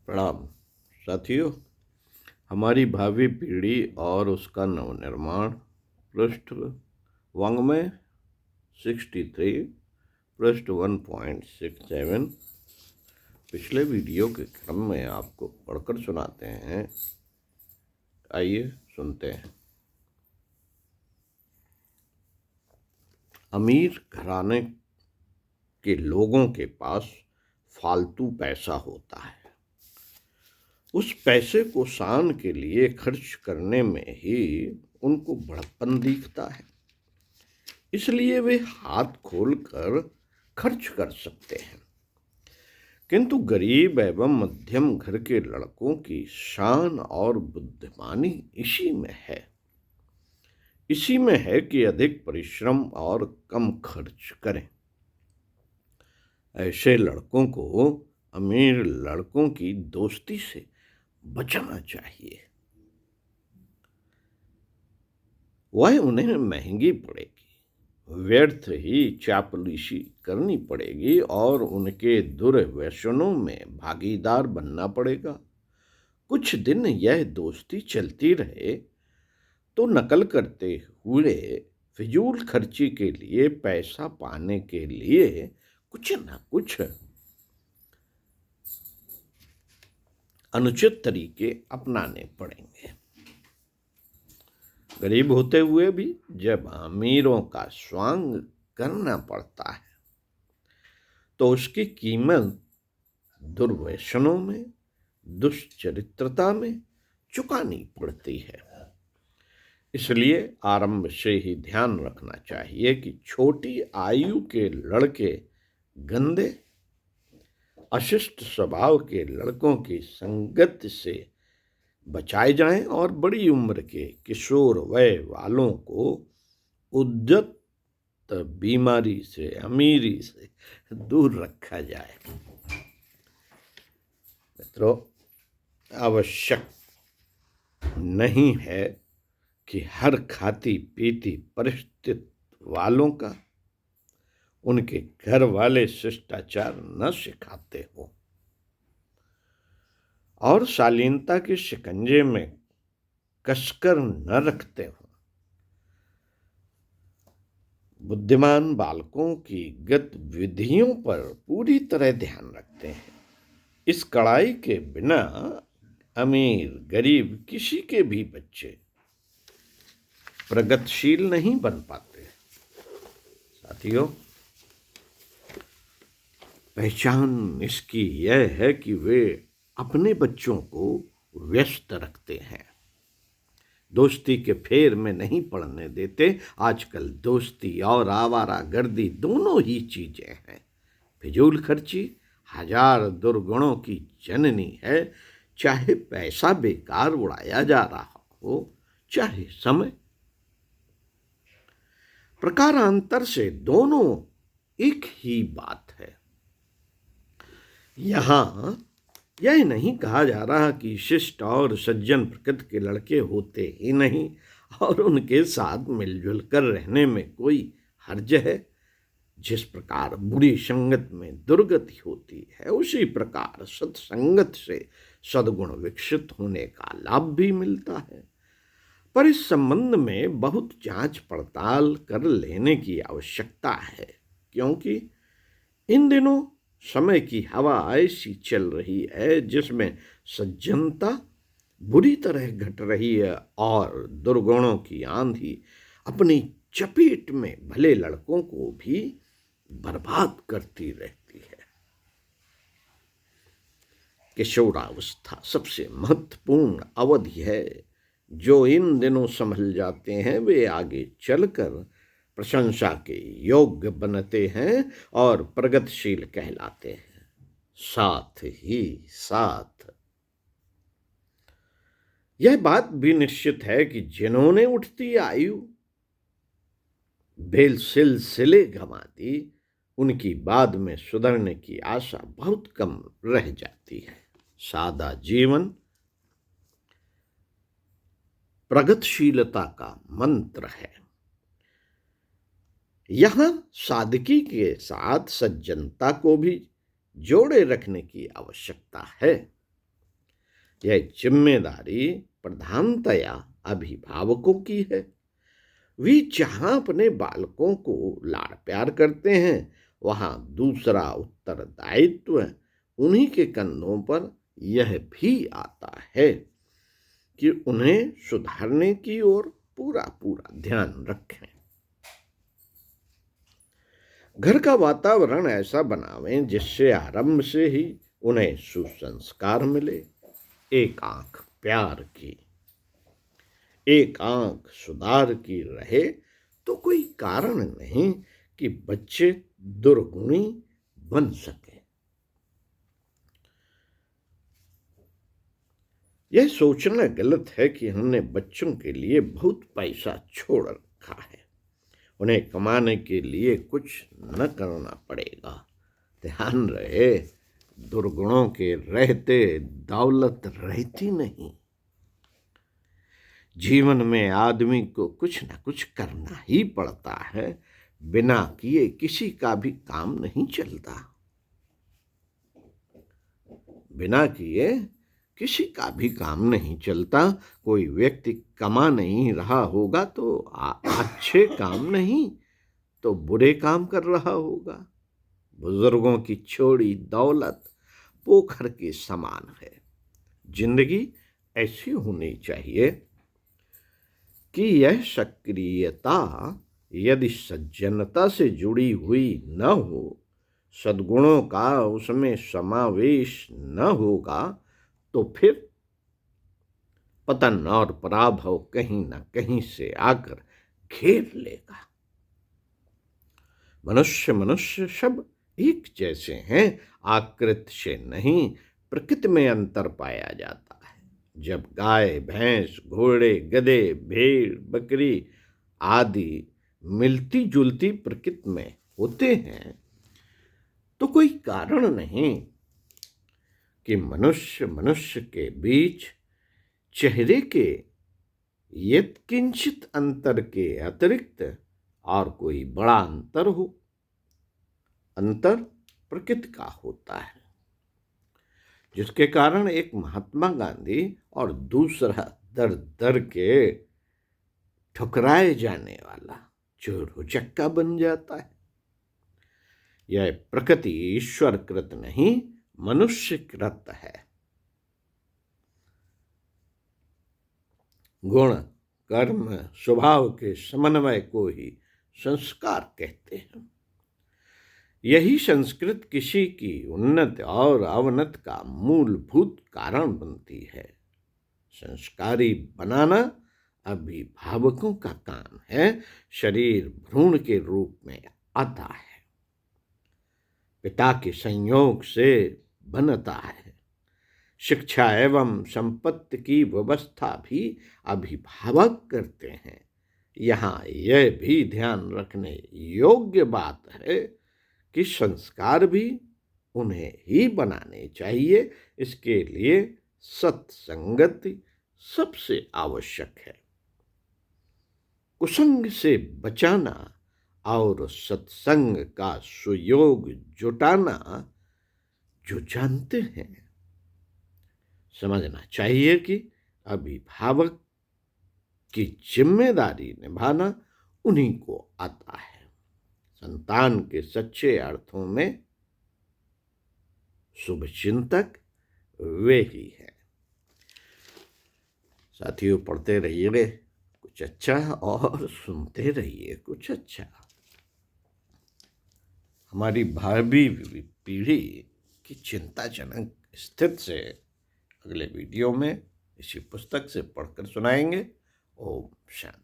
प्रणाम साथियों। हमारी भावी पीढ़ी और उसका नवनिर्माण, पृष्ठ वाङ्मय 63, पृष्ठ 1.67। पिछले वीडियो के क्रम में आपको पढ़कर सुनाते हैं। आइए सुनते हैं। अमीर घराने के लोगों के पास फालतू पैसा होता है। उस पैसे को शान के लिए खर्च करने में ही उनको बड़प्पन दिखता है, इसलिए वे हाथ खोलकर खर्च कर सकते हैं। किंतु गरीब एवं मध्यम घर के लड़कों की शान और बुद्धिमानी इसी में है कि अधिक परिश्रम और कम खर्च करें। ऐसे लड़कों को अमीर लड़कों की दोस्ती से बचाना चाहिए। वह उन्हें महंगी पड़ेगी, व्यर्थ ही चापलूसी करनी पड़ेगी और उनके दुर्व्यसनों में भागीदार बनना पड़ेगा। कुछ दिन यह दोस्ती चलती रहे तो नकल करते हुए फिजूल खर्ची के लिए, पैसा पाने के लिए कुछ न कुछ अनुचित तरीके अपनाने पड़ेंगे। गरीब होते हुए भी जब अमीरों का स्वांग करना पड़ता है तो उसकी कीमत दुर्व्यसनों में, दुष्चरित्रता में चुकानी पड़ती है। इसलिए आरंभ से ही ध्यान रखना चाहिए कि छोटी आयु के लड़के गंदे, अशिष्ट स्वभाव के लड़कों की संगत से बचाए जाएं और बड़ी उम्र के किशोर वय वालों को उद्यत बीमारी से, अमीरी से दूर रखा जाए। मित्रों, आवश्यक नहीं है कि हर खाती पीती परिस्थिति वालों का उनके घर वाले शिष्टाचार न सिखाते हो और शालीनता के शिकंजे में कसकर न रखते हो। बुद्धिमान बालकों की गतिविधियों पर पूरी तरह ध्यान रखते हैं। इस कड़ाई के बिना अमीर गरीब किसी के भी बच्चे प्रगतिशील नहीं बन पाते। साथियों, पहचान इसकी यह है कि वे अपने बच्चों को व्यस्त रखते हैं, दोस्ती के फेर में नहीं पड़ने देते। आजकल दोस्ती और आवारागर्दी दोनों ही चीजें हैं। फिजूल खर्ची हजार दुर्गुणों की जननी है, चाहे पैसा बेकार उड़ाया जा रहा हो, चाहे समय। प्रकारांतर से दोनों एक ही बात है। यहां यह नहीं कहा जा रहा कि शिष्ट और सज्जन प्रकृति के लड़के होते ही नहीं और उनके साथ मिलजुल कर रहने में कोई हर्ज है। जिस प्रकार बुरी संगत में दुर्गति होती है, उसी प्रकार सत्संगत से सद्गुण विकसित होने का लाभ भी मिलता है। पर इस संबंध में बहुत जांच पड़ताल कर लेने की आवश्यकता है, क्योंकि इन दिनों समय की हवा ऐसी चल रही है जिसमें सज्जनता बुरी तरह घट रही है और दुर्गुणों की आंधी अपनी चपेट में भले लड़कों को भी बर्बाद करती रहती है। किशोरावस्था सबसे महत्वपूर्ण अवधि है। जो इन दिनों संभल जाते हैं वे आगे चलकर प्रशंसा के योग्य बनते हैं और प्रगतिशील कहलाते हैं। साथ ही साथ यह बात भी निश्चित है कि जिन्होंने उठती आयु बेल सिलसिले गंवा दी, उनकी बाद में सुधरने की आशा बहुत कम रह जाती है। सादा जीवन प्रगतिशीलता का मंत्र है। यहां सादगी के साथ सज्जनता को भी जोड़े रखने की आवश्यकता है। यह जिम्मेदारी प्रधानतया अभिभावकों की है। वे जहां अपने बालकों को लाड़ प्यार करते हैं, वहां दूसरा उत्तरदायित्व उन्हीं के कंधों पर यह भी आता है कि उन्हें सुधारने की ओर पूरा पूरा ध्यान रखें। घर का वातावरण ऐसा बनावें जिससे आरंभ से ही उन्हें सुसंस्कार मिले। एक आंख प्यार की, एक आंख सुधार की रहे तो कोई कारण नहीं कि बच्चे दुर्गुणी बन सके। यह सोचना गलत है कि हमने बच्चों के लिए बहुत पैसा छोड़ रखा है, उन्हें कमाने के लिए कुछ न करना पड़ेगा। ध्यान रहे, दुर्गुणों के रहते दौलत रहती नहीं। जीवन में आदमी को कुछ न कुछ करना ही पड़ता है, बिना किए किसी का भी काम नहीं चलता। बिना किए किसी का भी काम नहीं चलता। कोई व्यक्ति कमा नहीं रहा होगा तो अच्छे काम नहीं तो बुरे काम कर रहा होगा। बुजुर्गों की छोड़ी दौलत पोखर के समान है। जिंदगी ऐसी होनी चाहिए कि यह सक्रियता यदि सज्जनता से जुड़ी हुई न हो, सद्गुणों का उसमें समावेश न होगा, तो फिर पतन और पराभव कहीं न कहीं से आकर घेर लेगा। मनुष्य मनुष्य सब एक जैसे हैं, आकृति से नहीं, प्रकृति में अंतर पाया जाता है। जब गाय, भैंस, घोड़े, गधे, भेड़, बकरी आदि मिलती जुलती प्रकृति में होते हैं, तो कोई कारण नहीं कि मनुष्य मनुष्य के बीच चेहरे के यत्किंचित अंतर के अतिरिक्त और कोई बड़ा अंतर हो। अंतर प्रकृति का होता है, जिसके कारण एक महात्मा गांधी और दूसरा दर दर के ठुकराए जाने वाला चोर-उचक्का बन जाता है। यह प्रकृति ईश्वर कृत नहीं, मनुष्य कृत है। गुण, कर्म, स्वभाव के समन्वय को ही संस्कार कहते हैं। यही संस्कृत किसी की उन्नति और अवनति का मूलभूत कारण बनती है। संस्कारी बनाना अभिभावकों का काम है। शरीर भ्रूण के रूप में आता है, पिता के संयोग से बनता है। शिक्षा एवं संपत्ति की व्यवस्था भी अभिभावक करते हैं। यहाँ यह भी ध्यान रखने योग्य बात है कि संस्कार भी उन्हें ही बनाने चाहिए। इसके लिए सत्संगति सबसे आवश्यक है। कुसंग से बचाना और सत्संग का सुयोग जुटाना जो जानते हैं, समझना चाहिए कि अभिभावक की जिम्मेदारी निभाना उन्हीं को आता है। संतान के सच्चे अर्थों में शुभचिंतक वे ही हैं। साथियों, पढ़ते रहिए कुछ अच्छा और सुनते रहिए कुछ अच्छा। हमारी भावी पीढ़ी की चिंताजनक स्थिति से अगले वीडियो में इसी पुस्तक से पढ़कर सुनाएंगे। ओम शांति।